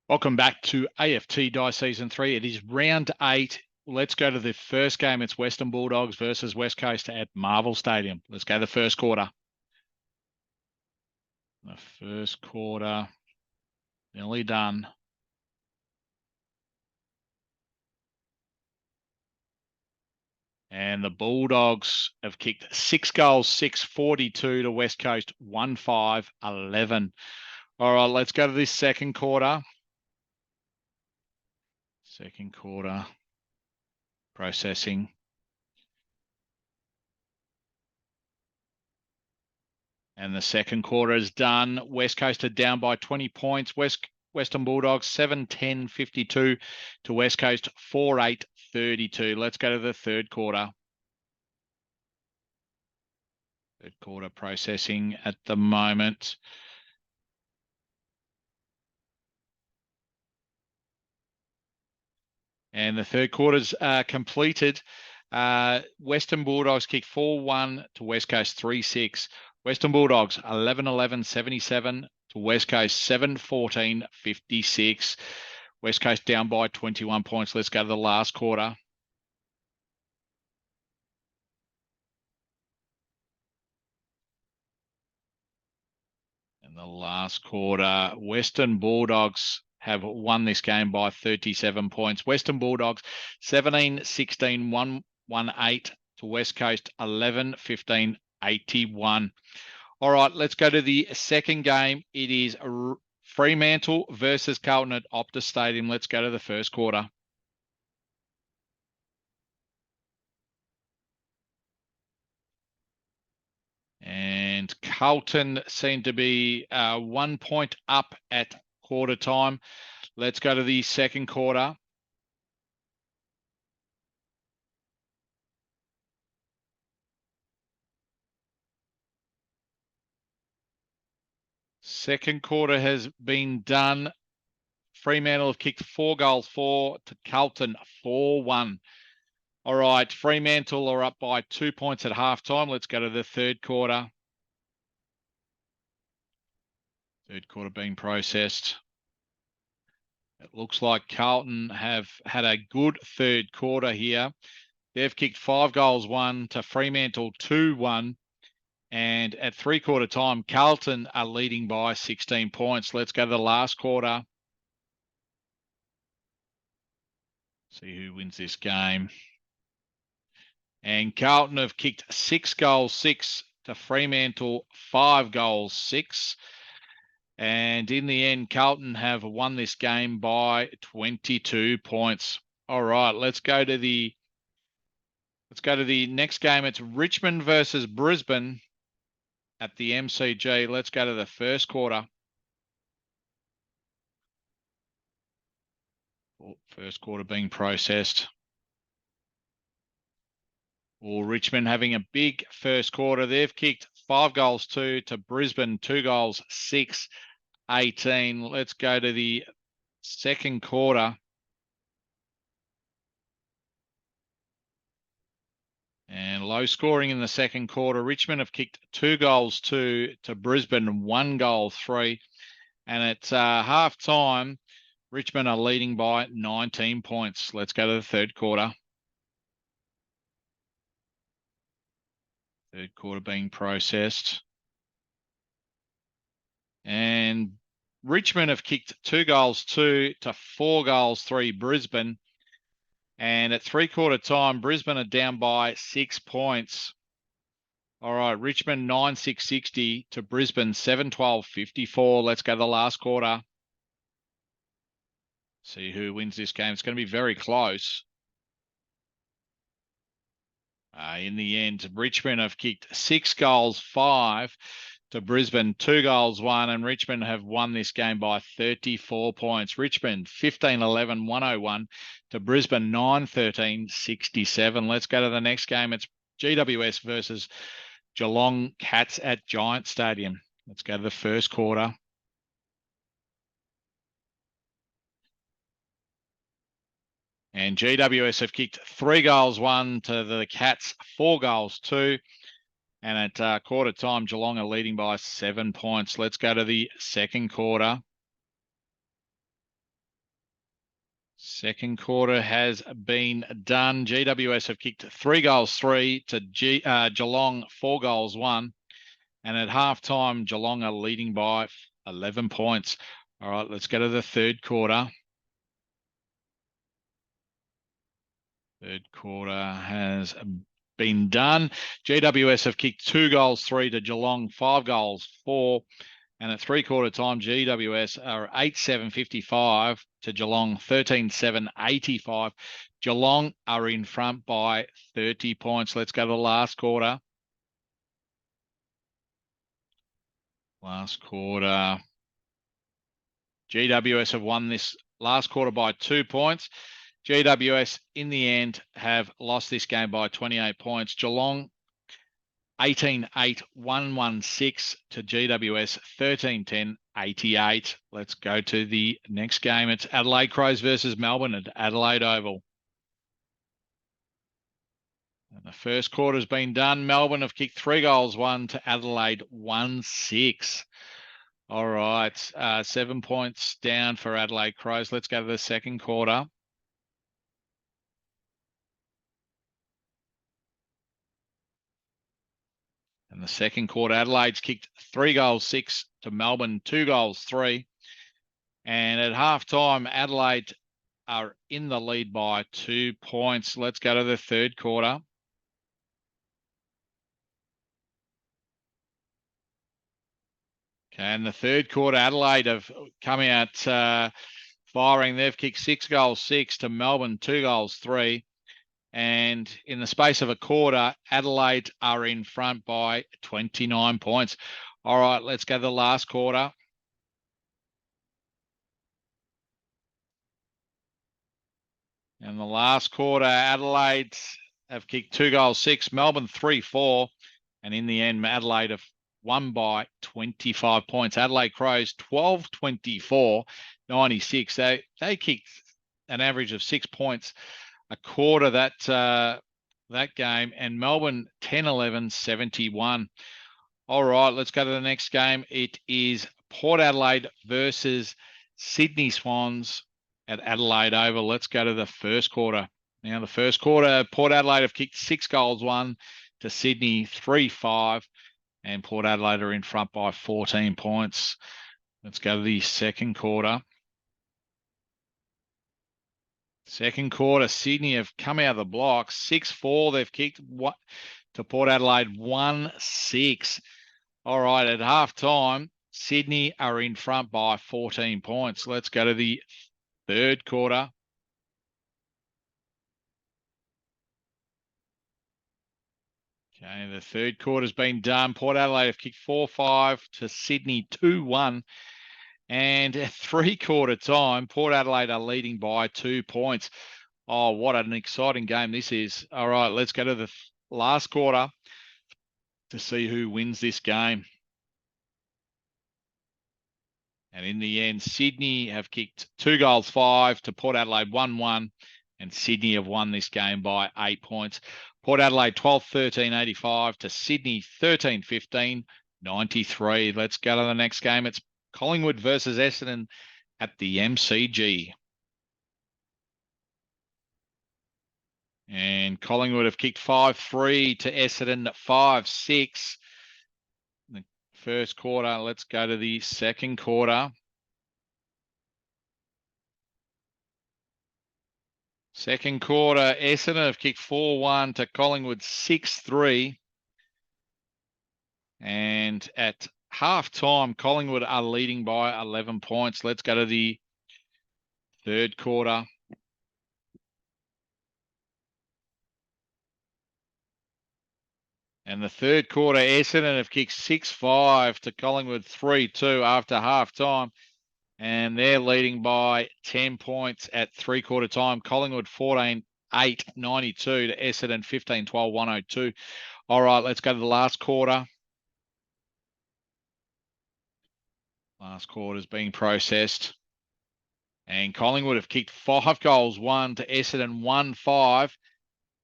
Welcome back to AFT Dice Season 3. It is round 8. Let's go to the first game. It's Western Bulldogs versus West Coast at MRVL Stadium. Let's go to the first quarter. The first quarter, nearly done. And the Bulldogs have kicked 6 goals, 6-42 to West Coast, 1-5-11. All right, let's go to this second quarter. Second quarter, processing. And the second quarter is done. West Coast are down by 20 points. Western Bulldogs 7-10-52 to West Coast 4-8-32. Let's go to the third quarter. Third quarter processing at the moment. And the third quarter's completed. Western Bulldogs kick 4-1 to West Coast 3-6. Western Bulldogs 11-11-77 to West Coast 7-14-56. West Coast down by 21 points. Let's go to the last quarter. In the last quarter, Western Bulldogs have won this game by 37 points. Western Bulldogs 17-16, 1-1-8 to West Coast 11-15, 81. All right, let's go to the second game. It is Fremantle versus Carlton at Optus Stadium. Let's go to the first quarter. And Carlton seem to be 1 point up at quarter time. Let's go to the second quarter. Second quarter has been done. Fremantle have kicked 4 goals, 4 to Carlton, 4-1. All right, Fremantle are up by 2 points at halftime. Let's go to the third quarter. Third quarter being processed. It looks like Carlton have had a good third quarter here. They've kicked 5 goals, 1 to Fremantle, 2-1. And at three-quarter time, Carlton are leading by 16 points. Let's go to the last quarter. See who wins this game. And Carlton have kicked 6 goals, 6 to Fremantle, 5 goals, 6. And in the end, Carlton have won this game by 22 points. All right, let's go to the next game. It's Richmond versus Brisbane at the MCG. Let's go to the first quarter. First quarter being processed. Well, Richmond having a big first quarter. They've kicked 5 goals, 2 to Brisbane, 2 goals, 6, 18. Let's go to the second quarter. And low scoring in the second quarter. Richmond have kicked 2 goals, 2 to Brisbane, 1 goal, 3. And at half time, Richmond are leading by 19 points. Let's go to the third quarter. Third quarter being processed. And Richmond have kicked 2 goals, 2 to 4 goals, 3 Brisbane. And at three-quarter time, Brisbane are down by 6 points. All right, Richmond 9-6-60 to Brisbane 7-12-54. Let's go to the last quarter. See who wins this game. It's going to be very close. In the end, Richmond have kicked 6 goals, 5 to Brisbane, 2 goals, 1, and Richmond have won this game by 34 points. Richmond 15-11, 101 to Brisbane 9-13, 67. Let's go to the next game. It's GWS versus Geelong Cats at Giant Stadium. Let's go to the first quarter. And GWS have kicked 3 goals, 1 to the Cats, 4 goals, 2. And at quarter time, Geelong are leading by 7 points. Let's go to the second quarter. Second quarter has been done. GWS have kicked 3 goals, 3 to Geelong, 4 goals, 1. And at halftime, Geelong are leading by 11 points. All right, let's go to the third quarter. Third quarter has been done. GWS have kicked 2 goals, 3 to Geelong, 5 goals, 4. And at three-quarter time, GWS are 8-7-55 to Geelong, 13-7-85. Geelong are in front by 30 points. Let's go to the last quarter. Last quarter. GWS have won this last quarter by 2 points. GWS, in the end, have lost this game by 28 points. Geelong 18-8-116 to GWS 13-10-88. Let's go to the next game. It's Adelaide Crows versus Melbourne at Adelaide Oval. And the first quarter's been done. Melbourne have kicked 3 goals, 1 to Adelaide 1-6. All right, 7 points down for Adelaide Crows. Let's go to the second quarter. In the second quarter, Adelaide's kicked 3 goals, 6 to Melbourne, 2 goals, 3. And at halftime, Adelaide are in the lead by 2 points. Let's go to the third quarter. Okay, and the third quarter, Adelaide have come out firing. They've kicked 6 goals, 6 to Melbourne, 2 goals, 3. And in the space of a quarter, Adelaide are in front by 29 points. All right, let's go to the last quarter. In the last quarter, Adelaide have kicked 2 goals, 6, Melbourne 3-4. And in the end, Adelaide have won by 25 points. Adelaide Crows 12-24, 96. They kicked an average of 6 points a quarter that game, and Melbourne 10-11, 71. All right, let's go to the next game. It is Port Adelaide versus Sydney Swans at Adelaide Oval. Let's go to the first quarter. Now, the first quarter, Port Adelaide have kicked 6 goals, 1 to Sydney, 3-5, and Port Adelaide are in front by 14 points. Let's go to the second quarter. Second quarter, Sydney have come out of the block. 6-4, they've kicked to Port Adelaide 1-6. All right, at halftime, Sydney are in front by 14 points. Let's go to the third quarter. Okay, the third quarter's been done. Port Adelaide have kicked 4-5 to Sydney 2-1. And at three-quarter time, Port Adelaide are leading by 2 points. Oh, what an exciting game this is. All right, let's go to the last quarter to see who wins this game. And in the end, Sydney have kicked 2 goals, 5 to Port Adelaide 1-1. And Sydney have won this game by 8 points. Port Adelaide 12-13, 85 to Sydney 13-15, 93. Let's go to the next game. It's Collingwood versus Essendon at the MCG. And Collingwood have kicked 5-3 to Essendon 5-6. The first quarter. Let's go to the second quarter. Second quarter, Essendon have kicked 4-1 to Collingwood 6-3. And at half-time, Collingwood are leading by 11 points. Let's go to the third quarter. And the third quarter, Essendon have kicked 6-5 to Collingwood 3-2 after half-time. And they're leading by 10 points at three-quarter time. Collingwood 14-8, 92 to Essendon 15-12, 102. All right, let's go to the last quarter. Last quarter's being processed. And Collingwood have kicked 5 goals, 1 to Essendon 1-5.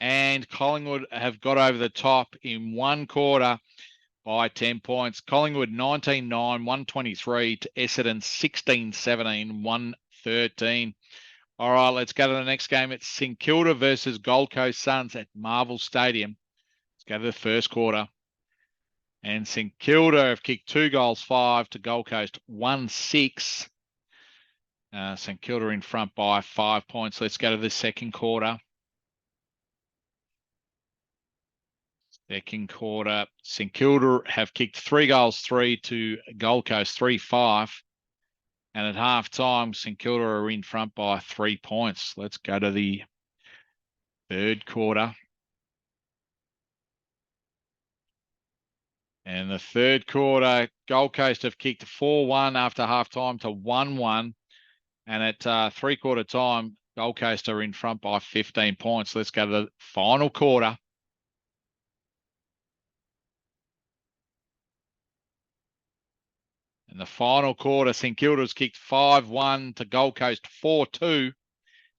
And Collingwood have got over the top in one quarter by 10 points. Collingwood 19-9, 123 to Essendon 16-17, 113. All right, let's go to the next game. It's St Kilda versus Gold Coast Suns at Marvel Stadium. Let's go to the first quarter. And St Kilda have kicked 2 goals, 5 to Gold Coast, 1-6. St Kilda in front by 5 points. Let's go to the second quarter. Second quarter, St Kilda have kicked 3 goals, 3 to Gold Coast, 3-5. And at half time, St Kilda are in front by 3 points. Let's go to the third quarter. And the third quarter, Gold Coast have kicked 4-1 after half time to 1-1. And at three-quarter time, Gold Coast are in front by 15 points. Let's go to the final quarter. In the final quarter, St Kilda's kicked 5-1 to Gold Coast 4-2.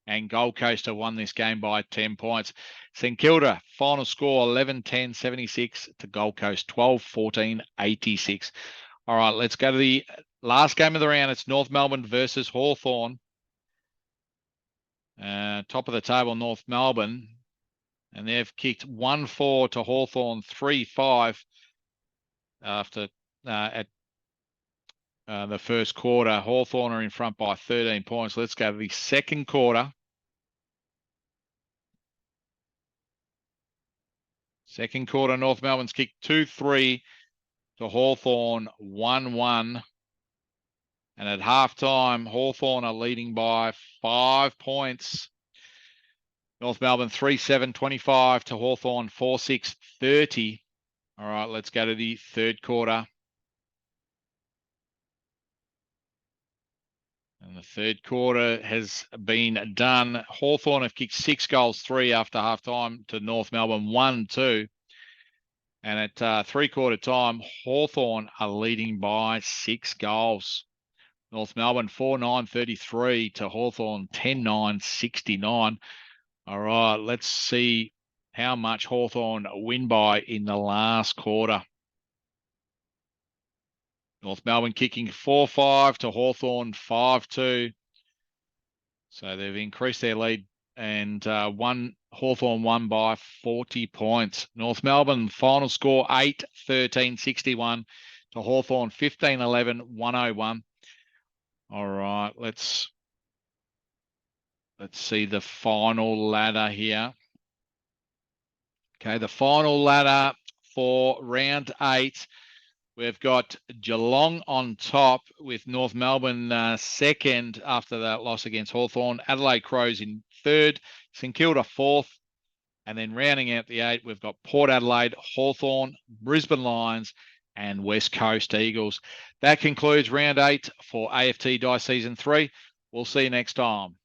And Gold Coast have won this game by 10 points. St Kilda, final score 11-10-76 to Gold Coast 12-14-86. All right, let's go to the last game of the round. It's North Melbourne versus Hawthorn. Top of the table, North Melbourne. And they've kicked 1-4 to Hawthorn 3-5 after at the first quarter. Hawthorn are in front by 13 points. Let's go to the second quarter. Second quarter, North Melbourne's kicked 2-3 to Hawthorn 1-1. And at halftime, Hawthorn are leading by 5 points. North Melbourne 3-7-25 to Hawthorn 4-6-30. All right, let's go to the third quarter. And the third quarter has been done. Hawthorn have kicked 6 goals, 3 after halftime to North Melbourne 1-2. And at three-quarter time, Hawthorn are leading by 6 goals. North Melbourne 4-9-33 to Hawthorn 10-9-69. All right, let's see how much Hawthorn win by in the last quarter. North Melbourne kicking 4-5 to Hawthorn 5-2. So they've increased their lead and Hawthorn won by 40 points. North Melbourne final score 8-13-61 to Hawthorn 15-11-101. All right, let's see the final ladder here. Okay, the final ladder for round 8. We've got Geelong on top with North Melbourne second after that loss against Hawthorn. Adelaide Crows in third, St Kilda fourth. And then rounding out the 8, we've got Port Adelaide, Hawthorn, Brisbane Lions, and West Coast Eagles. That concludes round 8 for AFT Dice Season 3. We'll see you next time.